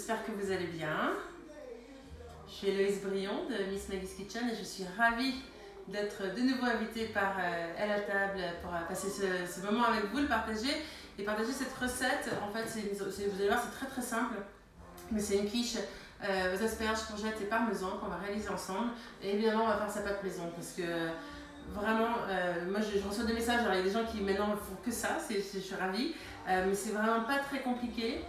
j'espère que vous allez bien. Je suis Héloïse Brion de Miss Maggie's Kitchen et je suis ravie d'être de nouveau invitée par elle à table pour passer ce moment avec vous, le partager et partager cette recette. En fait, vous allez voir, c'est très très simple, mais c'est une quiche aux asperges, courgettes et parmesan qu'on va réaliser ensemble. Et évidemment, on va faire sa pâte maison parce que vraiment, moi je reçois des messages, alors il y a des gens qui maintenant ne font que ça, je suis ravie, mais c'est vraiment pas très compliqué,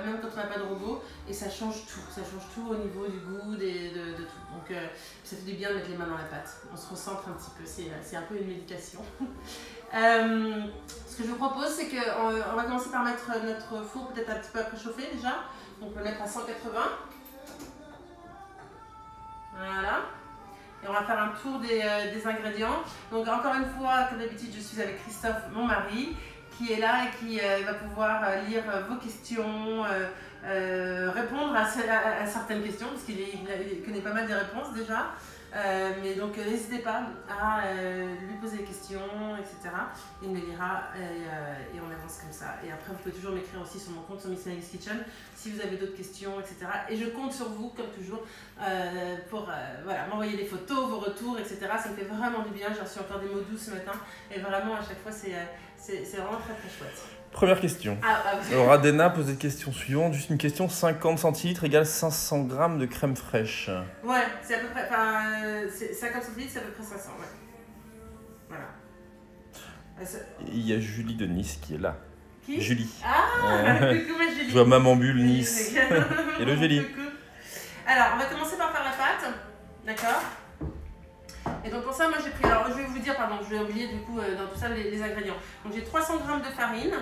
même quand on n'a pas de robot, et ça change tout au niveau du goût, de tout. Donc ça fait du bien de mettre les mains dans la pâte, on se recentre un petit peu, c'est un peu une méditation. Ce que je vous propose, c'est qu'on va commencer par mettre notre four peut-être un petit peu à préchauffer déjà, donc on peut le mettre à 180. Voilà. Et on va faire un tour des ingrédients. Donc encore une fois, comme d'habitude, je suis avec Christophe, mon mari, qui est là et qui va pouvoir lire vos questions, répondre à certaines questions, parce qu'il connaît pas mal des réponses déjà. Mais donc n'hésitez pas à lui poser des questions, etc. Il me les lira et on avance comme ça. Et après, vous pouvez toujours m'écrire aussi sur mon compte sur Miss Maggie's Kitchen si vous avez d'autres questions, etc. Et je compte sur vous, comme toujours, pour voilà, m'envoyer des photos, vos retours, etc. Ça me fait vraiment du bien. J'ai reçu encore des mots doux ce matin. Et vraiment, à chaque fois, c'est vraiment très très chouette. Première question. Alors Adena pose cette question suivante. Juste une question, 50 centilitres égale 500 g de crème fraîche. Ouais, c'est à peu près, 50 centilitres, c'est à peu près 500, ouais. Voilà. Il y a Julie de Nice qui est là. Qui? Julie. Ah, coucou ma Julie. Je vois Maman Bulle Nice. Hello Julie. Coucou. Alors, on va commencer par faire la pâte, d'accord? Et donc pour ça, moi j'ai pris, alors je vais vous dire, pardon, je vais oublier du coup dans tout ça les ingrédients. Donc j'ai 300 g de farine,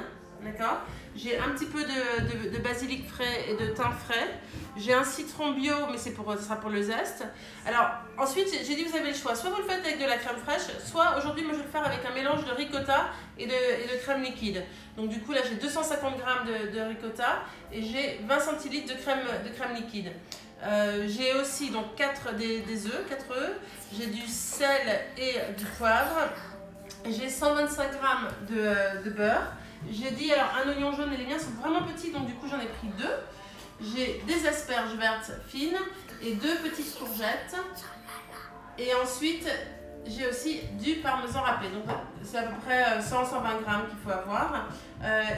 d'accord? J'ai un petit peu de basilic frais et de thym frais. J'ai un citron bio, mais ce sera pour le zeste. Alors ensuite, j'ai dit vous avez le choix. Soit vous le faites avec de la crème fraîche, soit aujourd'hui moi je vais le faire avec un mélange de ricotta et de crème liquide. Donc du coup là j'ai 250 g de ricotta et j'ai 20 centilitres de crème liquide. J'ai aussi donc des œufs, 4 œufs, j'ai du sel et du poivre, j'ai 125 g de beurre, j'ai dit alors un oignon jaune et les miens sont vraiment petits donc du coup j'en ai pris 2, j'ai des asperges vertes fines et 2 petites courgettes et ensuite j'ai aussi du parmesan râpé, donc c'est à peu près 100-120 g qu'il faut avoir.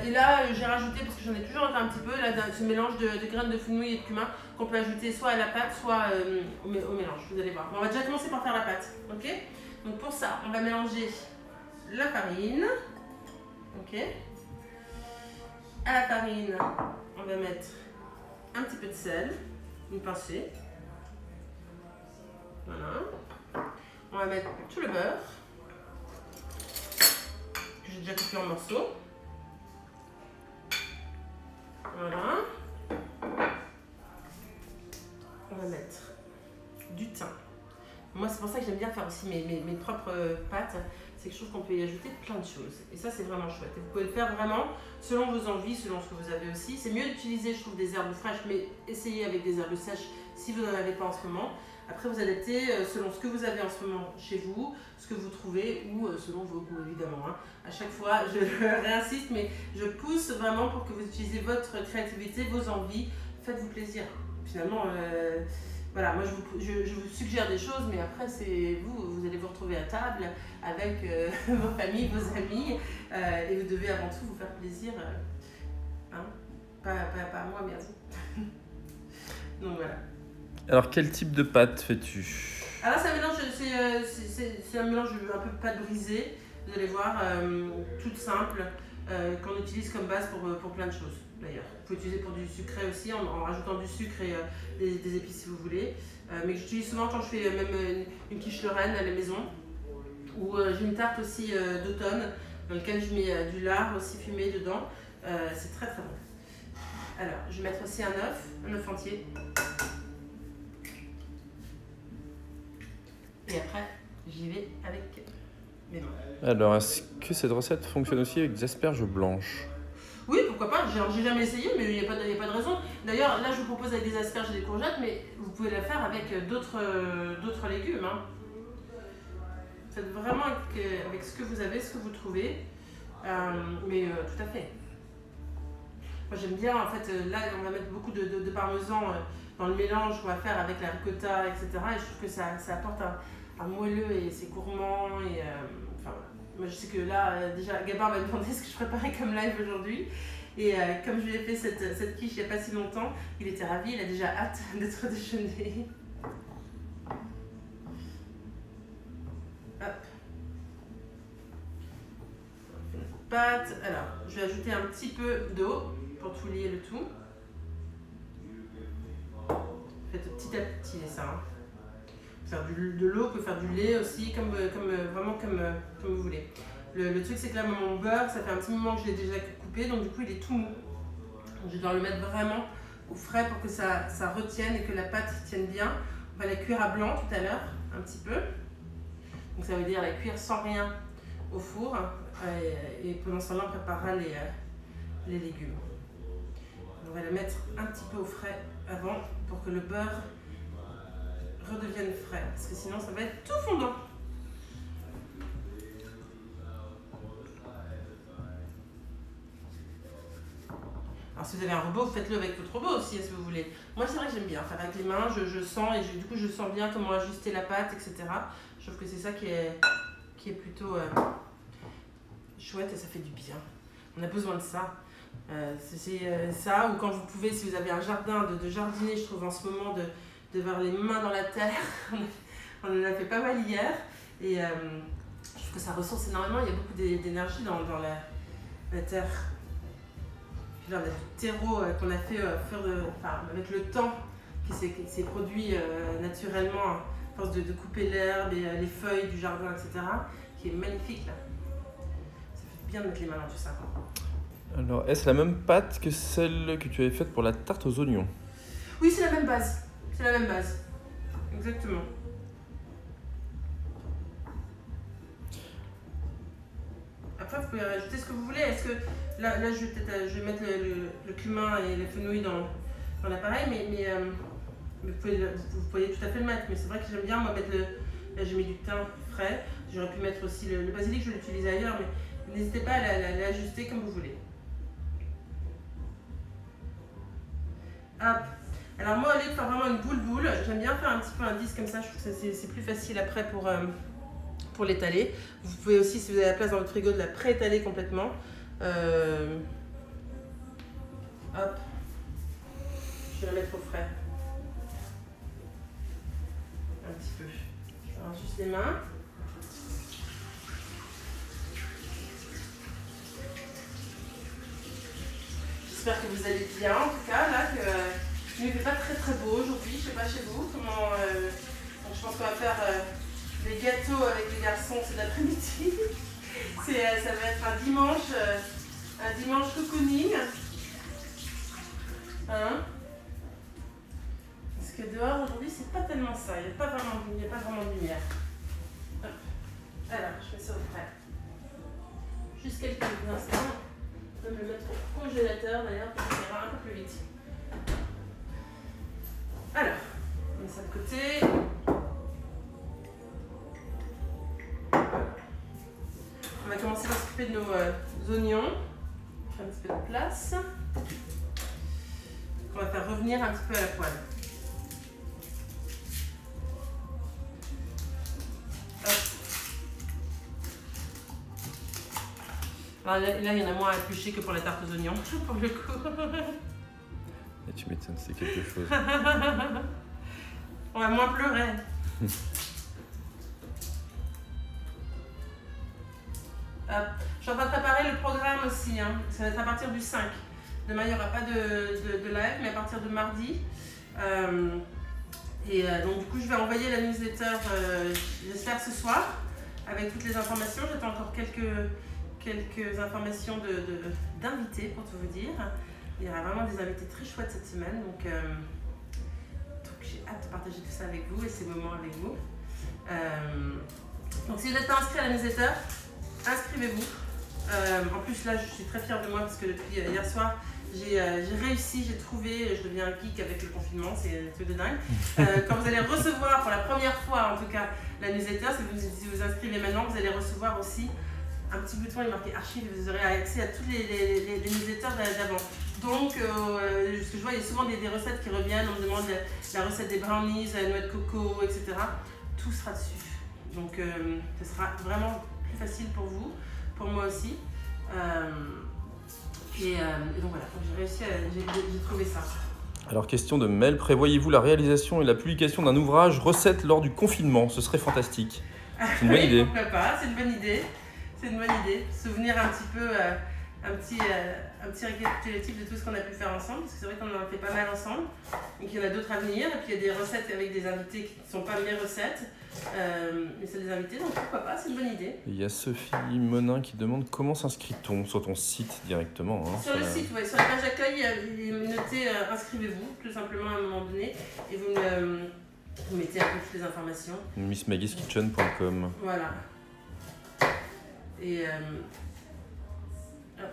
Et là j'ai rajouté, parce que j'en ai toujours un petit peu, là, ce mélange de graines de fenouil et de cumin qu'on peut ajouter soit à la pâte, soit au mélange, vous allez voir. Bon, on va déjà commencer par faire la pâte, ok? Donc pour ça, on va mélanger la farine, ok? À la farine, on va mettre un petit peu de sel, une pincée, voilà. On va mettre tout le beurre, que j'ai déjà coupé en morceaux. Voilà. On va mettre du thym. Moi, c'est pour ça que j'aime bien faire aussi mes propres pâtes. C'est que je trouve qu'on peut y ajouter plein de choses. Et ça, c'est vraiment chouette. Et vous pouvez le faire vraiment selon vos envies, selon ce que vous avez aussi. C'est mieux d'utiliser, je trouve, des herbes fraîches, mais essayez avec des herbes sèches si vous n'en avez pas en ce moment. Après, vous adaptez selon ce que vous avez en ce moment chez vous, ce que vous trouvez ou selon vos goûts, évidemment. Hein. À chaque fois, je réinsiste, mais je pousse vraiment pour que vous utilisez votre créativité, vos envies. Faites-vous plaisir. Finalement, voilà, moi je vous suggère des choses, mais après, c'est vous allez vous retrouver à table avec vos familles, vos amis, et vous devez avant tout vous faire plaisir. Hein. Pas à moi, mais à vous. Donc voilà. Alors, quel type de pâte fais-tu? Alors, c'est un mélange, c'est un mélange un peu pâte brisée, vous allez voir, toute simple, qu'on utilise comme base pour plein de choses d'ailleurs. Vous pouvez utiliser pour du sucré aussi, en rajoutant du sucre et des épices si vous voulez. Mais que j'utilise souvent quand je fais même une quiche Lorraine à la maison. Ou j'ai une tarte aussi d'automne, dans laquelle je mets du lard aussi fumé dedans. C'est très très bon. Alors, je vais mettre aussi un œuf entier. Et après, j'y vais avec mes mains. Alors, est-ce que cette recette fonctionne aussi avec des asperges blanches? Oui, pourquoi pas, j'ai jamais essayé, mais il n'y a pas de raison. D'ailleurs, là, je vous propose avec des asperges et des courgettes, mais vous pouvez la faire avec d'autres légumes. Hein. Faites vraiment avec ce que vous avez, ce que vous trouvez, mais tout à fait. Moi j'aime bien, en fait, là on va mettre beaucoup de parmesan dans le mélange qu'on va faire avec la ricotta, etc. Et je trouve que ça apporte un moelleux et c'est gourmand. Et, enfin, moi je sais que là, déjà, Gabin m'a demandé ce que je préparais comme live aujourd'hui. Et comme je lui ai fait cette quiche il n'y a pas si longtemps, il était ravi, il a déjà hâte d'être déjeuné. Hop. On fait notre pâte. Alors, je vais ajouter un petit peu d'eau pour tout lier le tout. Faites petit à petit ça. Hein. Faire de l'eau, peut faire du lait aussi, vraiment comme vous voulez. Le truc c'est que là mon beurre, ça fait un petit moment que je l'ai déjà coupé, donc du coup il est tout mou. Donc, je dois le mettre vraiment au frais pour que ça retienne et que la pâte tienne bien. On va la cuire à blanc tout à l'heure, un petit peu. Donc ça veut dire la cuire sans rien au four. Et pendant ce temps-là on préparera les légumes. On va la mettre un petit peu au frais avant pour que le beurre redevienne frais, parce que sinon ça va être tout fondant. Alors si vous avez un robot, faites-le avec votre robot aussi, si vous voulez. Moi c'est vrai que j'aime bien faire avec les mains, je sens et du coup je sens bien comment ajuster la pâte, etc. Je trouve que c'est ça qui est plutôt chouette et ça fait du bien. On a besoin de ça. C'est ça, ou quand vous pouvez, si vous avez un jardin, de jardiner, je trouve en ce moment de voir les mains dans la terre. On en a fait pas mal hier et je trouve que ça ressource énormément. Il y a beaucoup d'énergie dans la terre. Genre le terreau qu'on a fait avec le temps qui s'est produit naturellement à force de couper l'herbe et les feuilles du jardin, etc. qui est magnifique là. Ça fait bien de mettre les mains dans tout ça. Alors, est-ce la même pâte que celle que tu avais faite pour la tarte aux oignons? Oui, c'est la même base. C'est la même base. Exactement. Après, vous pouvez rajouter ce que vous voulez. Est-ce que là je vais mettre le cumin et les fenouils dans l'appareil, mais vous pouvez tout à fait le mettre. Mais c'est vrai que j'aime bien, moi, mettre là, j'ai mis du thym frais. J'aurais pu mettre aussi le basilic, je l'utilise ailleurs, mais n'hésitez pas à l'ajuster comme vous voulez. Hop. Alors moi, au lieu de faire vraiment une boule, j'aime bien faire un petit peu un disque comme ça. Je trouve que c'est plus facile après pour l'étaler. Vous pouvez aussi, si vous avez la place dans votre frigo, de la pré-étaler complètement. Hop. Je vais la mettre au frais. Un petit peu. Alors juste les mains. J'espère que vous allez bien, en tout cas, là, il ne fait pas très très beau aujourd'hui, je ne sais pas chez vous comment. Donc je pense qu'on va faire des gâteaux avec les garçons cet après-midi. Ça va être un dimanche cocooning. Hein? Parce que dehors aujourd'hui c'est pas tellement ça, il n'y a pas vraiment de lumière. Hop. Alors, je mets ça au frais. Juste quelques instants. Je vais me le mettre au congélateur d'ailleurs pour que ça ira un peu plus vite. Alors, on met ça de côté. On va commencer par s'occuper de nos oignons. Je fais un petit peu de place. On va faire revenir un petit peu à la poêle. Alors là, il y en a moins à éplucher que pour la tarte aux oignons, pour le coup. Et tu m'étonnes, c'est quelque chose. On va moins pleurer. Je suis en train de préparer le programme aussi. Hein. Ça va être à partir du 5. Demain, il n'y aura pas de live, mais à partir de mardi. Donc du coup, je vais envoyer la newsletter, j'espère ce soir, avec toutes les informations. J'attends encore quelques informations d'invités pour tout vous dire. Il y aura vraiment des invités très chouettes cette semaine, donc j'ai hâte de partager tout ça avec vous et ces moments avec vous. Donc si vous n'êtes pas inscrit à la newsletter, inscrivez-vous. En plus là je suis très fière de moi parce que depuis hier soir j'ai réussi, j'ai trouvé, je deviens un geek avec le confinement, c'est un truc de dingue. Quand vous allez recevoir pour la première fois en tout cas la newsletter, si vous inscrivez maintenant, vous allez recevoir aussi un petit bouton, il est marqué archives, vous aurez accès à tous les newsletters d'avant. Donc, ce que je vois, il y a souvent des recettes qui reviennent, on me demande la recette des brownies, la noix de coco, etc. Tout sera dessus. Donc, ce sera vraiment plus facile pour vous, pour moi aussi. Et donc voilà, j'ai réussi j'ai trouvé ça. Alors, question de Mel, prévoyez-vous la réalisation et la publication d'un ouvrage recette lors du confinement? Ce serait fantastique. C'est une bonne idée. Pourquoi pas, c'est une bonne idée. C'est une bonne idée. Souvenir un petit peu, un petit récapitulatif de tout ce qu'on a pu faire ensemble, parce que c'est vrai qu'on en a fait pas mal ensemble. Donc il y en a d'autres à venir, et puis il y a des recettes avec des invités qui ne sont pas mes recettes, mais c'est des invités, donc pourquoi pas, c'est une bonne idée. Il y a Sophie Monin qui demande comment s'inscrit-on sur ton site directement, hein, sur le site, oui, sur la page d'accueil, il est noté inscrivez-vous, tout simplement à un moment donné, et vous mettez un peu toutes les informations. missmaggieskitchen.com. Voilà. Et hop.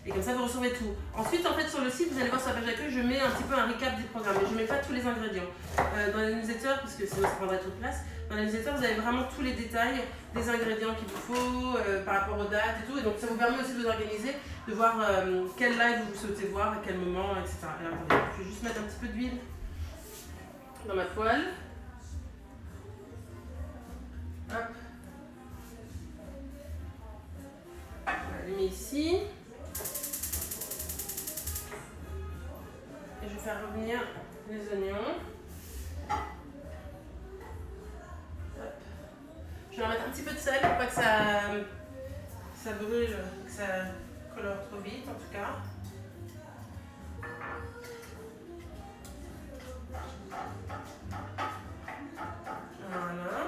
Et comme ça, vous recevez tout. Ensuite, en fait, sur le site, vous allez voir sur la page d'accueil, je mets un petit peu un recap du programme. Mais je ne mets pas tous les ingrédients. Dans les newsletters, parce que sinon ça prendrait trop de place, dans les newsletters, vous avez vraiment tous les détails des ingrédients qu'il vous faut, par rapport aux dates et tout. Et donc, ça vous permet aussi de vous organiser, de voir quel live vous souhaitez voir, à quel moment, etc. Et là, attendez, je vais juste mettre un petit peu d'huile dans ma poêle. Hop. On va allumer ici. Et je vais faire revenir les oignons. Hop. Je vais leur mettre un petit peu de sel pour pas que ça brûle, que ça colore trop vite en tout cas. Voilà.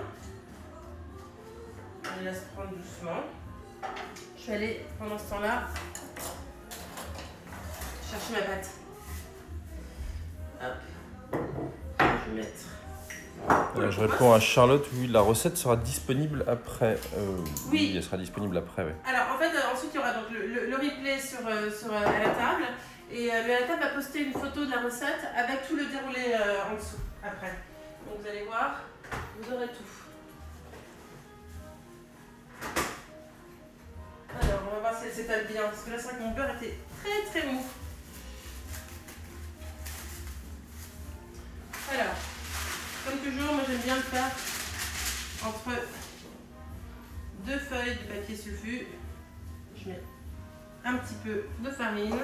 Je les laisse prendre doucement. Je vais aller pendant ce temps-là chercher ma pâte. Hop. Je vais mettre. Je réponds à Charlotte, oui, la recette sera disponible après. Oui, elle sera disponible après, oui. Alors en fait, ensuite il y aura donc le replay à la table. Et le à la table va poster une photo de la recette avec tout le déroulé en dessous après. Donc vous allez voir, vous aurez tout. Alors on va voir si elle s'étale bien, parce que là c'est vrai que mon beurre était très mou. Alors, comme toujours, moi j'aime bien le faire entre deux feuilles de papier sulfu. Je mets un petit peu de farine.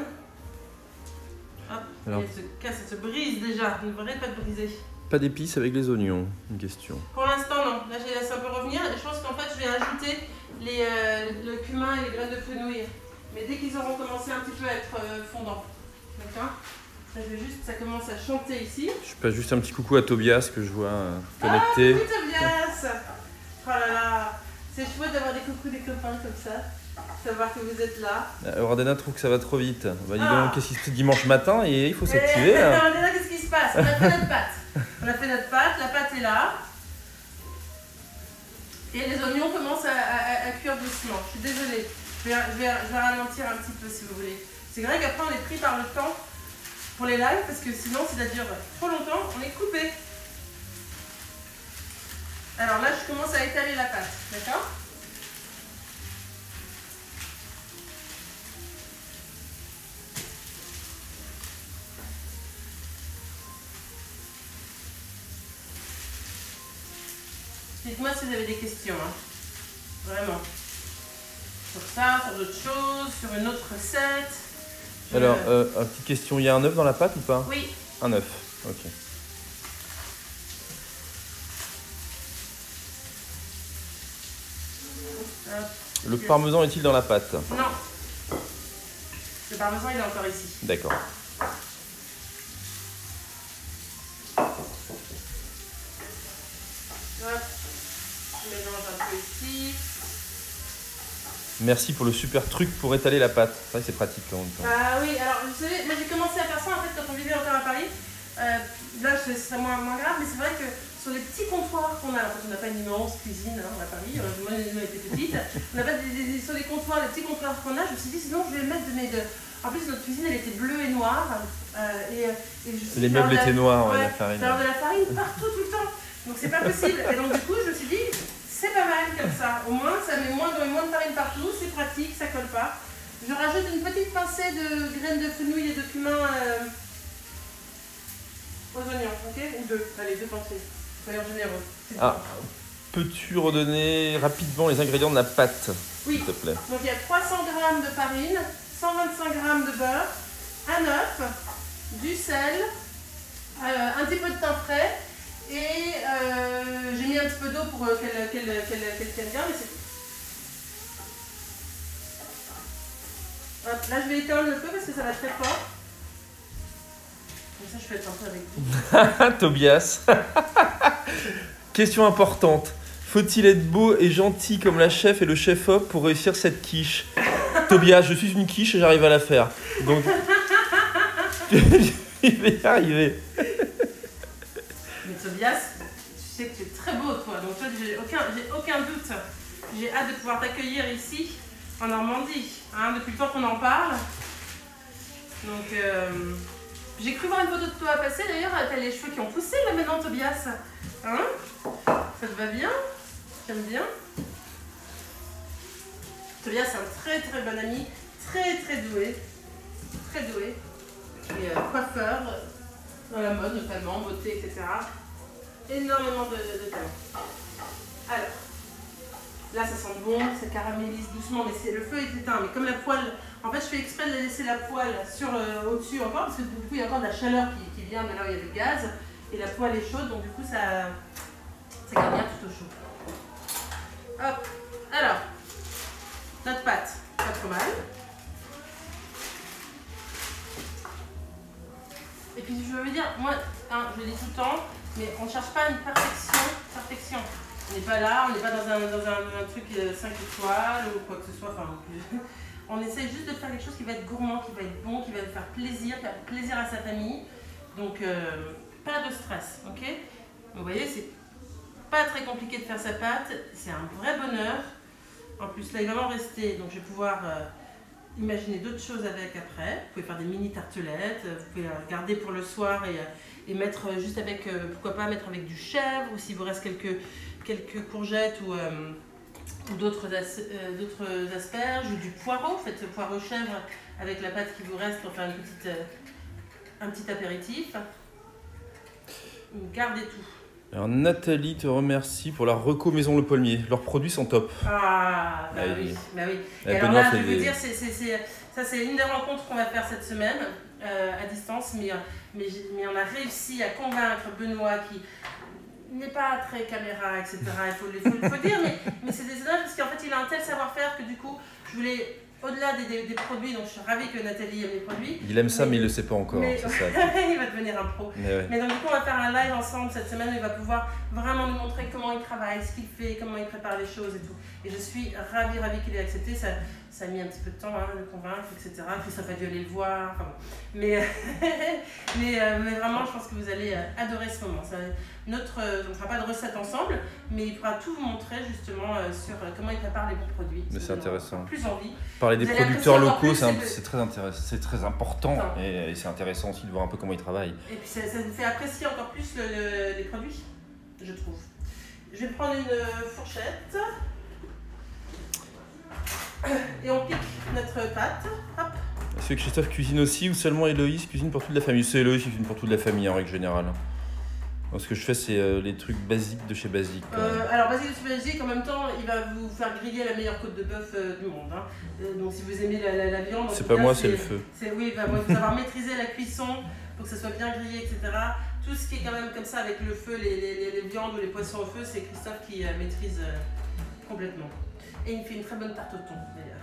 Hop, alors, elle se casse, elle se brise déjà, elle ne devrait pas te briser. Pas d'épices avec les oignons, une question. Pour l'instant non, là j'ai laissé un peu revenir et je pense qu'en fait je vais ajouter le cumin et les graines de fenouil. Mais dès qu'ils auront commencé un petit peu à être fondants. D'accord ? Ça commence à chanter ici. Je passe juste un petit coucou à Tobias que je vois connecté. Ah, coucou Tobias. Oh là là, c'est chouette d'avoir des coucous des copains comme ça. Savoir que vous êtes là. Ordena trouve que ça va trop vite. Bah, dis donc, qu'est-ce qui se passe dimanche matin et il faut s'activer. Ordena, qu'est-ce qui se passe? On a fait notre pâte. On a fait notre pâte, la pâte est là. Et les oignons commencent à cuire doucement. Je suis désolée. Je vais ralentir un petit peu si vous voulez. C'est vrai qu'après on est pris par le temps pour les lives parce que sinon si ça dure trop longtemps, on est coupé. Alors là je commence à étaler la pâte, d'accord? Dites-moi si vous avez des questions, hein. Vraiment. Sur ça, sur d'autres choses, sur une autre recette. Alors, petite question, il y a un œuf dans la pâte ou pas? Oui. Un œuf, ok. Le parmesan est-il dans la pâte? Non. Le parmesan, il est encore ici. D'accord. Hop. Je mélange un peu ici. Merci pour le super truc pour étaler la pâte. Ça, c'est pratique en même temps. Ah oui, alors vous savez, moi j'ai commencé à faire ça en fait quand on vivait encore à Paris. Là, ce serait moins grave, mais c'est vrai que sur les petits comptoirs qu'on a, en fait, on n'a pas une immense cuisine hein, à Paris, moi les maisons étaient petites, on n'a pas sur les comptoirs, les petits comptoirs qu'on a, je me suis dit sinon je vais mettre de mes deux. En plus notre cuisine elle était bleue et noire. Les meubles étaient noirs, ouais, la farine. Alors de la farine partout tout le temps, donc c'est pas possible. Et donc du coup je me suis dit c'est pas mal comme ça, au moins ça met moins de farine farine partout, c'est pratique, ça colle pas. Je rajoute une petite pincée de graines de fenouil et de cumin aux oignons, ok? Ou deux, allez, 2 pincées, soyons généreux. Ah, peux-tu redonner rapidement les ingrédients de la pâte, oui. s'il te plaît? Donc il y a 300 g de farine, 125 g de beurre, un œuf, du sel, un petit peu de thym frais et j'ai mis un petit peu d'eau pour qu'elle tienne bien, mais c'est tout. Hop, là je vais éteindre le feu parce que ça va très fort. Comme ça je fais un peu avec vous. Tobias. Question importante. Faut-il être beau et gentil comme la chef et le chef-op pour réussir cette quiche? Tobias, je suis une quiche et j'arrive à la faire. Donc, je vais y arriver. Mais Tobias, tu sais que tu es très beau toi, donc toi j'ai aucun doute. J'ai hâte de pouvoir t'accueillir ici en Normandie, hein, depuis le temps qu'on en parle. Donc j'ai cru voir une photo de toi passer d'ailleurs, t'as les cheveux qui ont poussé là maintenant Tobias. Hein? Ça te va bien? J'aime bien. Tobias c'est un très très bon ami, très doué. Très doué. Et coiffeur, dans la mode notamment, beauté, etc. Énormément de talent. Alors, là ça sent bon, ça caramélise doucement, mais le feu est éteint. Mais comme la poêle, en fait je fais exprès de laisser la poêle au-dessus encore, parce que du coup il y a encore de la chaleur qui vient de là où il y a le gaz. Et la poêle est chaude, donc du coup ça garde bien tout au chaud. Hop, alors, notre pâte, pas trop mal. Et puis je veux dire, moi, hein, je le dis tout le temps, mais on ne cherche pas une perfection. On n'est pas là, on n'est pas dans un truc 5 étoiles ou quoi que ce soit. Enfin, on essaie juste de faire quelque chose qui va être gourmand, qui va être bon, qui va faire plaisir à sa famille. Donc, pas de stress, ok? Vous voyez, c'est pas très compliqué de faire sa pâte, c'est un vrai bonheur. En plus, là, il va m'en rester, donc je vais pouvoir imaginer d'autres choses avec après. Vous pouvez faire des mini tartelettes, vous pouvez garder pour le soir et mettre juste avec, pourquoi pas mettre avec du chèvre, ou s'il vous reste quelques courgettes ou d'autres asperges, ou du poireau. Faites ce poireau chèvre avec la pâte qui vous reste pour faire un petit apéritif. Gardez tout. Alors Nathalie te remercie pour la reco Maison Le Paulmier. Leurs produits sont top. Ah, bah oui. Et alors là, je veux dire, ça c'est une des rencontres qu'on va faire cette semaine à distance, mais on a réussi à convaincre Benoît qui n'est pas très caméra, etc. Il faut le dire, mais c'est des énormes parce qu'en fait il a un tel savoir-faire que du coup, je voulais, au-delà des produits, donc je suis ravie que Nathalie aime les produits. Il aime ça, mais il ne le sait pas encore. Mais, c'est ça. Il va devenir un pro. Mais donc du coup, on va faire un live ensemble cette semaine où il va pouvoir vraiment nous montrer comment il travaille, ce qu'il fait, comment il prépare les choses et tout. Et je suis ravie qu'il ait accepté. Ça a mis un petit peu de temps à le convaincre, etc. Christophe a dû aller le voir. Enfin, bon. mais vraiment, je pense que vous allez adorer ce moment. On ne fera pas de recette ensemble, mais il pourra tout vous montrer justement sur comment il prépare les bons produits. Mais c'est intéressant. Plus envie. Parler des producteurs locaux, c'est très intéressant, c'est très important et c'est intéressant aussi de voir un peu comment ils travaillent. Et puis ça nous fait apprécier encore plus les produits, je trouve. Je vais prendre une fourchette et on pique notre pâte. Hop. Est-ce que Christophe cuisine aussi ou seulement Héloïse cuisine pour toute la famille? C'est Héloïse qui cuisine pour toute la famille en règle générale. Donc, ce que je fais, c'est les trucs basiques de chez Basique. Alors, Basique de chez Basique, en même temps, il va vous faire griller la meilleure côte de bœuf du monde. Hein. Donc, si vous aimez la viande... C'est pas moi, c'est le feu. Oui, il va savoir maîtriser la cuisson pour que ça soit bien grillé, etc. Tout ce qui est quand même comme ça avec le feu, les viandes ou les poissons au feu, c'est Christophe qui maîtrise complètement. Et il me fait une très bonne tarte au thon, d'ailleurs.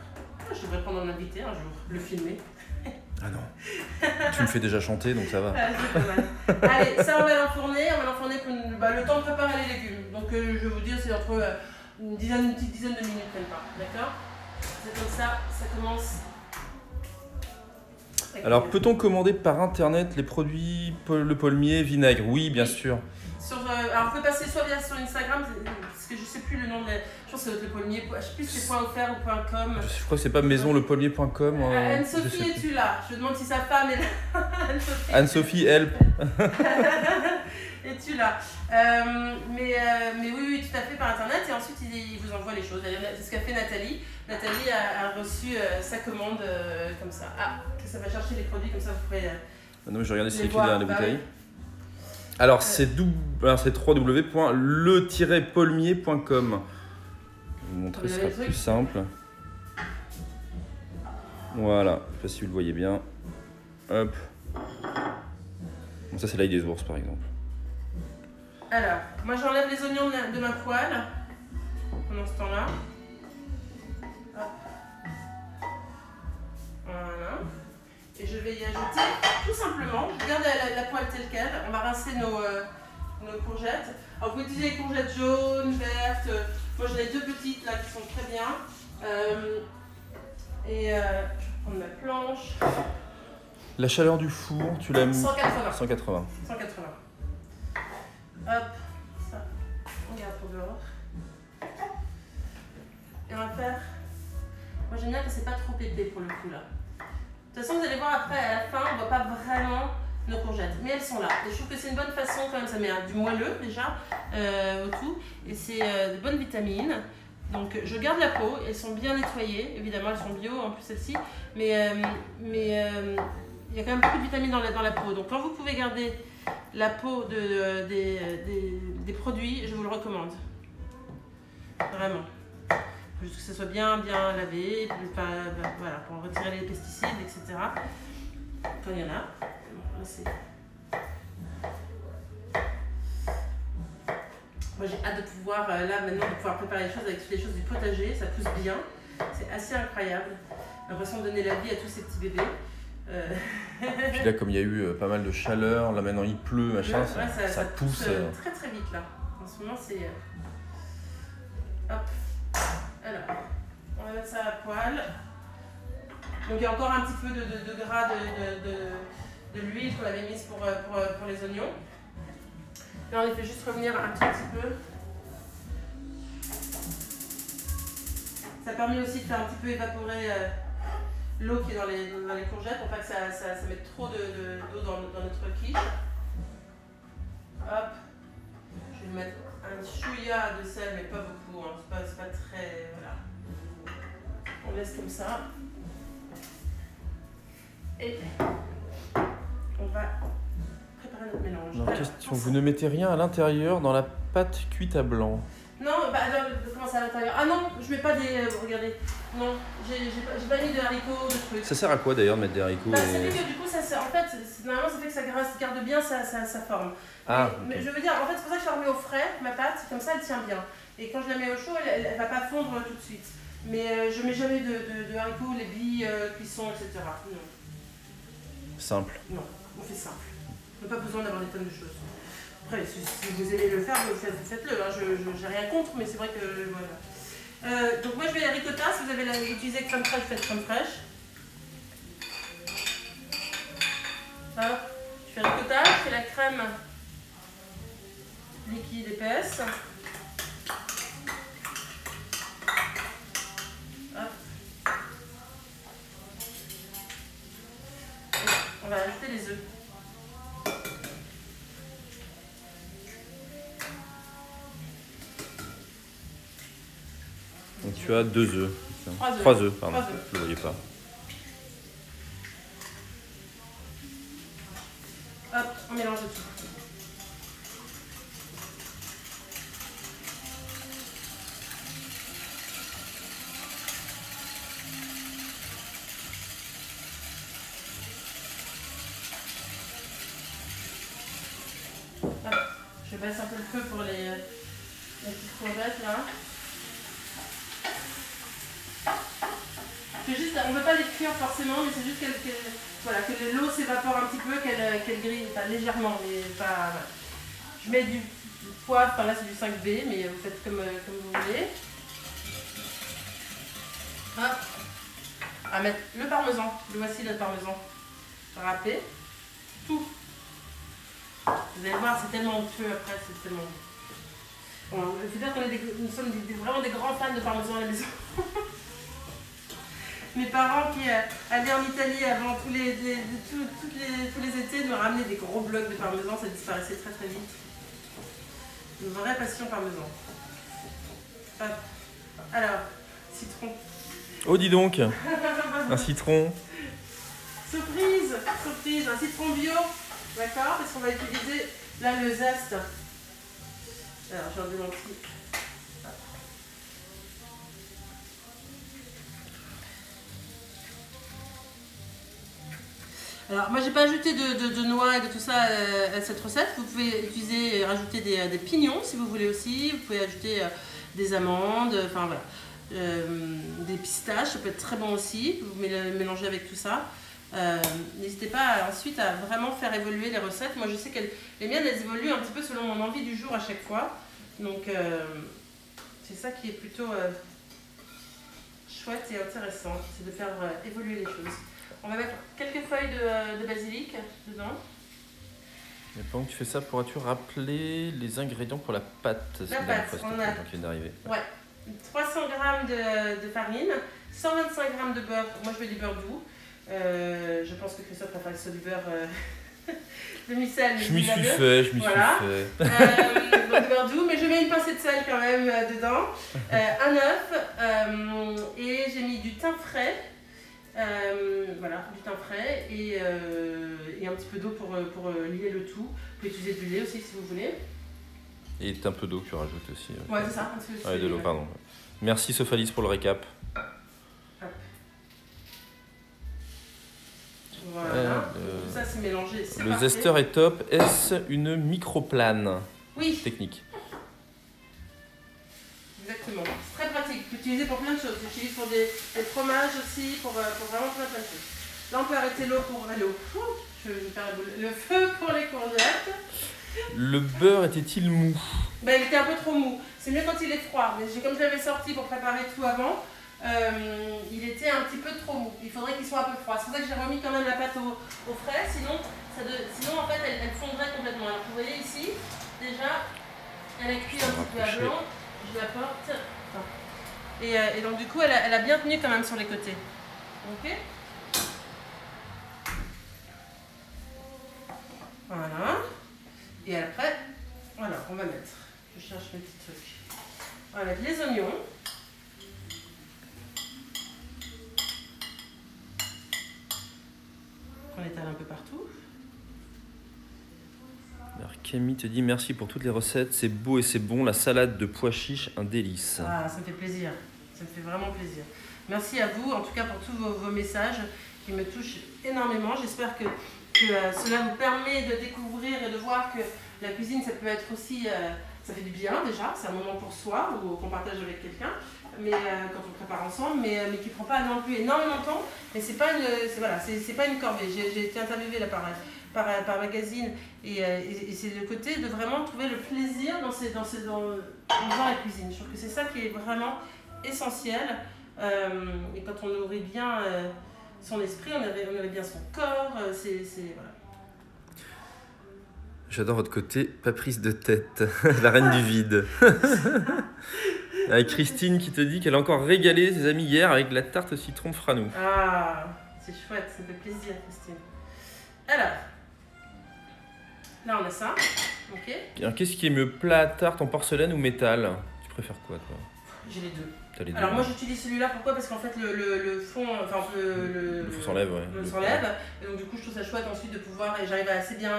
Je devrais prendre un invité un jour, le filmer. Ah non. Tu me fais déjà chanter, donc ça va. C'est pas mal. Allez, ça on va l'enfourner. Pour le temps de préparer les légumes. Donc je vais vous dire, c'est entre une petite dizaine de minutes même pas. D'accord? C'est comme ça commence. Alors, peut-on commander par internet les produits Le Paulmier vinaigre? Oui, bien sûr. Alors, vous pouvez passer soit via sur Instagram, parce que je ne sais plus le nom de je pense que c'est Le Paulmier, je ne sais plus si c'est .fr ou .com. Je crois que c'est pas maisonlepaulmier.com. Anne-Sophie, es-tu là? Je demande si sa femme est là. Anne-Sophie, help. Es-tu là? Mais oui, tout à fait par internet et ensuite il vous envoie les choses. C'est ce qu'a fait Nathalie. Nathalie a reçu sa commande comme ça. Ah, ça va chercher les produits comme ça vous pourrez. Non, mais je regardais si c'est écrit voir, derrière les bah bouteilles. oui. Alors c'est www.le-paulmier.com. Je vais vous montrer, ce sera plus simple. Voilà, je sais pas si vous le voyez bien. Hop. Bon, ça c'est l'ail des ours par exemple. Alors, moi j'enlève les oignons de ma poêle pendant ce temps-là. Hop. Voilà. Et je vais y ajouter tout simplement, je garde la poêle telle qu'elle. On va rincer nos courgettes. Alors vous pouvez utiliser les courgettes jaunes, vertes. Moi j'en ai 2 petites là qui sont très bien. Je vais prendre ma planche. La chaleur du four, tu l'as mis 180. 180. 180. Hop, ça, on garde pour dehors. Et on va faire. Moi j'aime bien que c'est pas trop épais pour le coup là. De toute façon, vous allez voir après, à la fin, on ne voit pas vraiment nos courgettes, mais elles sont là. Et je trouve que c'est une bonne façon quand même, ça met du moelleux déjà au tout. Et c'est de bonnes vitamines. Donc je garde la peau, elles sont bien nettoyées, évidemment elles sont bio en plus celles-ci. Mais il y a quand même beaucoup de vitamines dans la peau. Donc quand vous pouvez garder la peau des produits, je vous le recommande. Vraiment. Juste que ce soit bien lavé, voilà, pour retirer les pesticides, etc. Quand il y en a. Bon, là, moi j'ai hâte de pouvoir, là maintenant, de pouvoir préparer les choses avec toutes les choses du potager. Ça pousse bien. C'est assez incroyable. J'ai l'impression de donner la vie à tous ces petits bébés. Puis là, comme il y a eu pas mal de chaleur, là maintenant il pleut, machin, ouais, ça pousse. Très très vite là. En ce moment, c'est. Hop. Alors, on va mettre ça à la poêle. Donc il y a encore un petit peu de gras de l'huile qu'on avait mise pour les oignons. Là on les fait juste revenir un tout petit peu. Ça permet aussi de faire un petit peu évaporer l'eau qui est dans les courgettes pour pas que ça mette trop d'eau dans notre quiche. Hop. Je vais mettre un chouïa de sel, mais pas beaucoup, hein. C'est pas très. Voilà. On laisse comme ça. Et on va préparer notre mélange. Non, question, vous ne mettez rien à l'intérieur dans la pâte cuite à blanc? Non, bah alors, comment ça à l'intérieur? Ah non, je mets pas des. Regardez. Non, j'ai pas mis de haricots, de trucs. Ça sert à quoi d'ailleurs de mettre des haricots Ça fait que du coup, normalement, ça fait que ça garde bien sa forme. Ah, mais je veux dire, en fait, c'est pour ça que je la remets au frais, ma pâte, comme ça elle tient bien. Et quand je la mets au chaud, elle va pas fondre tout de suite. Mais je mets jamais de haricots, les billes, cuisson, etc. Non. Simple. Non, on fait simple. On n'a pas besoin d'avoir des tonnes de choses. Après, si vous aimez le faire, faites-le. Hein. Je n'ai rien contre, mais c'est vrai que voilà. Donc moi je vais à ricotta. Si vous avez utilisé crème fraîche, faites crème fraîche. Alors, je fais ricotta, je fais la crème liquide épaisse. Hop. Et on va ajouter les œufs. Donc tu as 2 œufs. 3 œufs, pardon. 3 œufs. Je ne le voyais pas. Hop, on mélange tout. Hop, je baisse un peu le feu pour les petites courgettes là. On ne veut pas les cuire forcément, mais c'est juste voilà, que l'eau s'évapore un petit peu, qu'elle grille, enfin, légèrement. Mais pas, voilà. Je mets du poivre, enfin là c'est du 5B, mais vous faites comme vous voulez. Hop. On va mettre le parmesan, le voici le parmesan râpé. Tout. Vous allez voir, c'est tellement onctueux après, c'est tellement bon. Bon, je veux dire qu'on nous sommes vraiment des grands fans de parmesan à la maison. Mes parents qui allaient en Italie avant tous les étés me ramenaient des gros blocs de parmesan, ça disparaissait très très vite. Une vraie passion parmesan. Hop. Alors, citron. Oh, dis donc, un citron. Surprise, surprise, un citron bio, d'accord? Parce qu'on va utiliser là le zeste. Alors, j'ai enlevé mon petit. Alors, moi, j'ai pas ajouté de noix et de tout ça à cette recette. Vous pouvez utiliser, rajouter des pignons si vous voulez aussi. Vous pouvez ajouter des amandes, enfin voilà. Des pistaches, ça peut être très bon aussi. Vous mélangez avec tout ça. N'hésitez pas ensuite à vraiment faire évoluer les recettes. Moi, je sais que les miennes, elles évoluent un petit peu selon mon envie du jour à chaque fois. Donc, c'est ça qui est plutôt chouette et intéressant. C'est de faire évoluer les choses. On va mettre quelques feuilles de basilic dedans. Et pendant que tu fais ça, pourras-tu rappeler les ingrédients pour la pâte? La pâte, on a qui vient d'arriver. Ouais, 300 g de farine, 125 g de beurre. Moi, je veux du beurre doux. Je pense que Christophe préfère que ce soit du beurre demi-sel. Je m'y suis fait, donc du beurre doux, mais je mets une pincée de sel quand même dedans. Un œuf et j'ai mis du thym frais. Voilà, du thym frais et un petit peu d'eau pour lier le tout. Vous pouvez utiliser du lait aussi si vous voulez. Et un peu d'eau que tu rajoutes aussi. Ouais, c'est ça. Ouais, de l'eau, pardon. Merci Sophalis pour le récap. Hop. Voilà, tout ça c'est mélangé. Le parfait. zester est top. Est-ce une microplane? Oui. Technique. Exactement. C'est très pratique. Tu peux l'utiliser pour plein de choses. Tu l'utilises pour des fromages aussi, pour vraiment plein de choses. Là, on peut arrêter l'eau pour l'eau. Je vais faire le feu pour les courgettes. Le beurre était-il mou? Ben, il était un peu trop mou. C'est mieux quand il est froid. Mais comme je l'avais sorti pour préparer tout avant, il était un petit peu trop mou. Il faudrait qu'il soit un peu froid. C'est pour ça que j'ai remis quand même la pâte au frais. Sinon en fait, elle fondrait complètement. Alors, vous voyez ici, déjà, elle est cuite un petit peu à blanc. Je la porte. Et donc, du coup, elle a bien tenu quand même sur les côtés. Ok? Voilà. Et après, voilà, on va mettre. Je cherche mes petits trucs. On va mettre les oignons. Qu'on étale un peu partout. Alors, Camille te dit merci pour toutes les recettes, c'est beau et c'est bon, la salade de pois chiches, un délice. Ah, ça me fait plaisir, ça me fait vraiment plaisir. Merci à vous, en tout cas pour tous vos messages qui me touchent énormément. J'espère que cela vous permet de découvrir et de voir que la cuisine, ça peut être aussi, ça fait du bien déjà, c'est un moment pour soi ou qu'on partage avec quelqu'un, mais quand on prépare ensemble, mais qui ne prend pas non plus énormément de temps. Mais c'est pas une corvée. J'ai été interviewée là par magazine et c'est le côté de vraiment trouver le plaisir dans la cuisine. Je trouve que c'est ça qui est vraiment essentiel. Et quand on nourrit bien son esprit, on nourrit bien son corps. Voilà. J'adore votre côté, pas prise de tête, la reine du vide. Avec Christine qui te dit qu'elle a encore régalé ses amis hier avec la tarte au citron Franou. Ah, c'est chouette, ça me fait plaisir, Christine. Alors, là on a ça, ok. Alors, qu'est-ce qui est mieux, plat, tarte en porcelaine ou métal? Tu préfères quoi, toi? J'ai les deux. T'as les deux. Alors moi j'utilise celui-là, pourquoi? Parce qu'en fait le fond, enfin le fond s'enlève, ouais. Le s'enlève, et donc du coup je trouve ça chouette ensuite de pouvoir, et j'arrive assez bien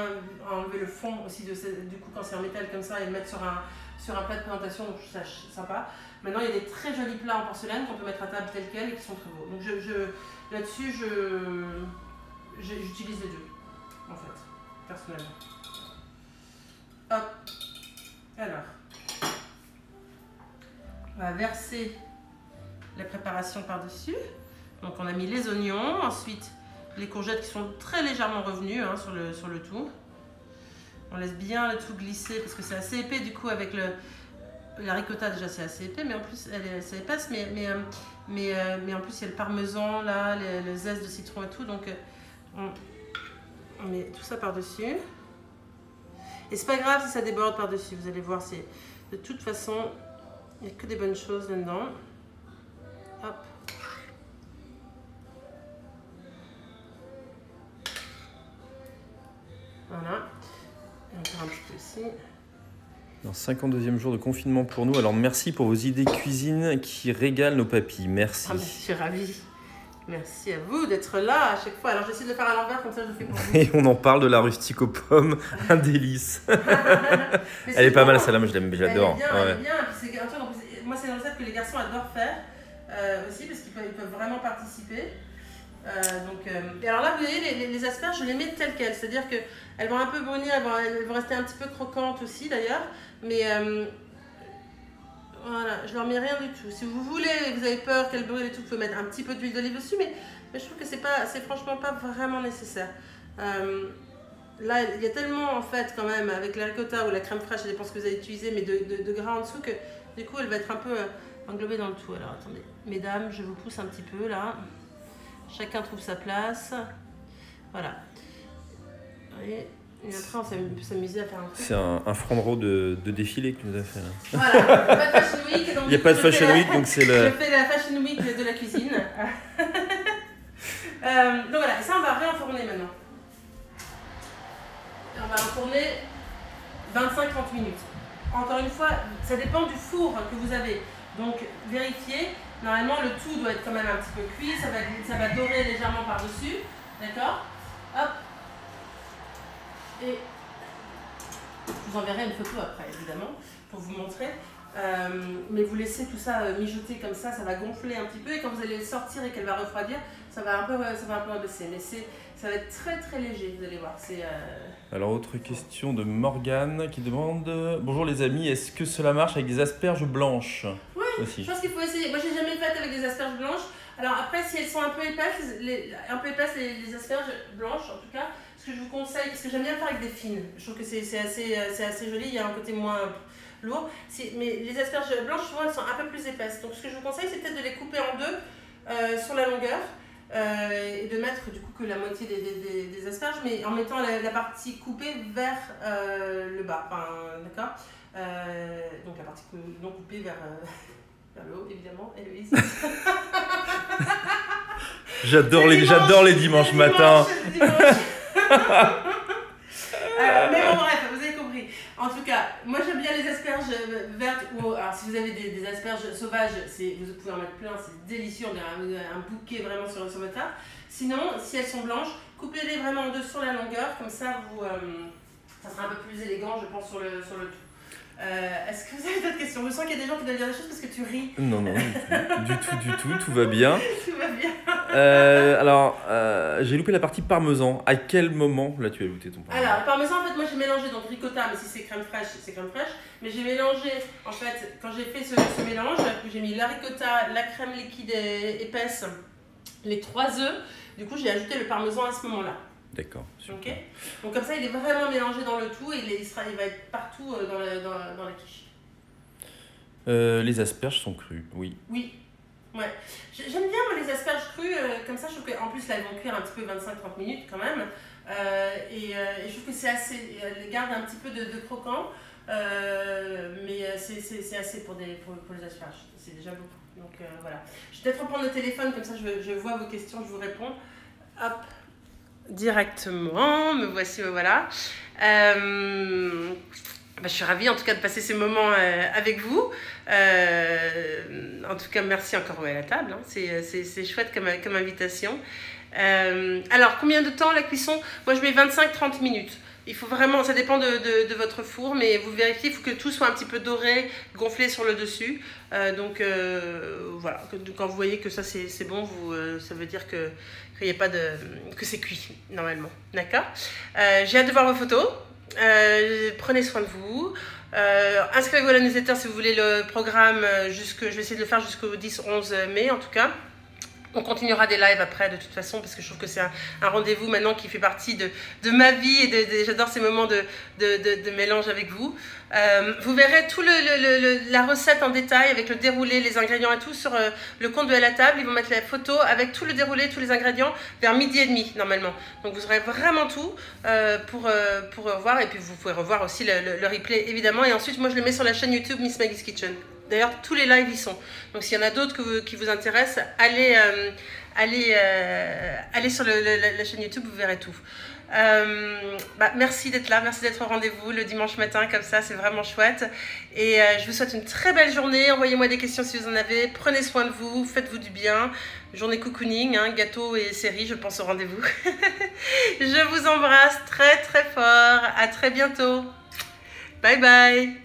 à enlever le fond aussi du coup quand c'est en métal comme ça et le mettre sur un plat de présentation, donc je trouve ça sympa. Maintenant il y a des très jolis plats en porcelaine qu'on peut mettre à table tels quels et qui sont très beaux. Donc là-dessus j'utilise les deux, en fait, personnellement. Hop, alors, on va verser la préparation par-dessus. Donc on a mis les oignons, ensuite les courgettes qui sont très légèrement revenues sur le tout. On laisse bien le tout glisser parce que c'est assez épais du coup avec la ricotta déjà c'est assez épais, mais en plus c'est épaisse, mais en plus il y a le parmesan là, le zeste de citron et tout, donc on met tout ça par-dessus. Et c'est pas grave si ça déborde par-dessus, vous allez voir, c'est de toute façon il n'y a que des bonnes choses là-dedans. Hop. Voilà. Et encore un petit peu ici. Dans 52e jour de confinement pour nous. Alors merci pour vos idées cuisine qui régalent nos papilles. Merci. Ah, je suis ravie. Merci à vous d'être là à chaque fois. Alors j'essaie de le faire à l'envers, comme ça je le fais pour vous. Et on en parle de la rustique aux pommes, un délice. Elle est pas mal celle-là, moi je l'aime, j'adore. Elle est bien. Puis c'est un truc, en plus, moi c'est une recette que les garçons adorent faire aussi parce qu'ils peuvent vraiment participer. Et alors là vous voyez les asperges, je les mets telles quelles, c'est-à-dire qu'elles vont un peu brunir, elles vont rester un petit peu croquantes aussi d'ailleurs, mais voilà, je leur mets rien du tout. Si vous voulez, vous avez peur qu'elles brûlent et tout, vous pouvez mettre un petit peu d'huile d'olive dessus, mais je trouve que c'est franchement pas vraiment nécessaire. Là, il y a tellement en fait quand même avec la ricotta ou la crème fraîche, ça dépend ce que vous avez utilisé, mais de gras en dessous que du coup elle va être un peu englobée dans le tout. Alors attendez, mesdames, je vous pousse un petit peu là. Chacun trouve sa place. Voilà. Et après, on peut s'amuser à faire un truc. C'est un front row de défilé que tu nous as fait là. Voilà, pas de Fashion Week. Il n'y a pas de Fashion Week, donc c'est le... Je fais la Fashion Week de la cuisine. Donc voilà, et ça on va réenfourner maintenant. Et on va enfourner 25-30 minutes. Encore une fois, ça dépend du four que vous avez. Donc vérifiez. Normalement, le tout doit être quand même un petit peu cuit, ça va dorer légèrement par-dessus, d'accord? Hop. Et je vous enverrai une photo après, évidemment, pour vous montrer. Mais vous laissez tout ça mijoter comme ça va gonfler un petit peu. Et quand vous allez le sortir et qu'elle va refroidir, ça va un peu abaisser. Mais ça va être très très léger, vous allez voir. Alors, autre question de Morgane qui demande « Bonjour les amis, est-ce que cela marche avec des asperges blanches ?» Aussi. Je pense qu'il faut essayer. Moi, j'ai jamais fait avec des asperges blanches. Alors après, si elles sont un peu épaisses, les asperges blanches, en tout cas, ce que je vous conseille, parce que j'aime bien faire avec des fines. Je trouve que c'est assez joli. Il y a un côté moins lourd. Mais les asperges blanches, souvent, elles sont un peu plus épaisses. Donc, ce que je vous conseille, c'est peut-être de les couper en deux sur la longueur et de mettre du coup que la moitié des asperges, mais en mettant la partie coupée vers le bas. Enfin, d'accord. Donc la partie non coupée vers le haut, évidemment, Héloïse. J'adore les dimanches matins. Mais bon, bref, vous avez compris. En tout cas, moi j'aime bien les asperges vertes. Alors, si vous avez des asperges sauvages, vous pouvez en mettre plein, c'est délicieux. On dirait un bouquet vraiment sur votre table. Sinon, si elles sont blanches, coupez-les vraiment en deux sur la longueur. Comme ça, ça sera un peu plus élégant, je pense, sur le tout. Est-ce que vous avez d'autres questions? Je sens qu'il y a des gens qui doivent dire des choses parce que tu ris. Non, du tout va bien. Tout va bien. Alors, j'ai loupé la partie parmesan. À quel moment là tu as ajouté ton parmesan? Alors, le parmesan, en fait, moi j'ai mélangé donc ricotta, mais si c'est crème fraîche, c'est crème fraîche. Mais j'ai mélangé, en fait, quand j'ai fait ce mélange, j'ai mis la ricotta, la crème liquide épaisse, les 3 œufs. Du coup, j'ai ajouté le parmesan à ce moment-là. D'accord. Ok. Donc comme ça, il est vraiment mélangé dans le tout et il va être partout dans la quiche. Les asperges sont crues, oui. Oui. Ouais. J'aime bien moi, les asperges crues, comme ça, je trouve qu'en plus là, elles vont cuire un petit peu 25-30 minutes quand même. Et je trouve que c'est assez, elles gardent un petit peu de croquant, mais c'est assez pour les asperges. C'est déjà beaucoup. Donc voilà. Je vais peut-être reprendre le téléphone, comme ça je vois vos questions, je vous réponds. Hop. Directement, me voici, me voilà. Je suis ravie en tout cas de passer ces moments avec vous. En tout cas, merci encore à la table. Hein. C'est chouette comme invitation. Alors, combien de temps la cuisson? Moi, je mets 25-30 minutes. Il faut vraiment, ça dépend de votre four, mais vous vérifiez, il faut que tout soit un petit peu doré, gonflé sur le dessus. Voilà, quand vous voyez que ça c'est bon, ça veut dire que c'est cuit normalement. D'accord. J'ai hâte de voir vos photos. Prenez soin de vous. Inscrivez-vous à la newsletter si vous voulez le programme. Je vais essayer de le faire jusqu'au 10-11 mai en tout cas. On continuera des lives après de toute façon parce que je trouve que c'est un rendez-vous maintenant qui fait partie de ma vie et j'adore ces moments de mélange avec vous. Vous verrez tout la recette en détail avec le déroulé, les ingrédients et tout sur le compte de À la table. Ils vont mettre la photo avec tout le déroulé, tous les ingrédients vers 12h30 normalement. Donc vous aurez vraiment tout pour revoir et puis vous pouvez revoir aussi le replay évidemment. Et ensuite moi je le mets sur la chaîne YouTube Miss Maggie's Kitchen. D'ailleurs, tous les lives y sont. Donc, s'il y en a d'autres qui vous intéressent, allez sur la chaîne YouTube, vous verrez tout. Merci d'être là, merci d'être au rendez-vous le dimanche matin comme ça, c'est vraiment chouette. Et je vous souhaite une très belle journée. Envoyez-moi des questions si vous en avez. Prenez soin de vous, faites-vous du bien. Journée cocooning, hein, gâteau et série, je pense au rendez-vous. Je vous embrasse très très fort. À très bientôt. Bye bye.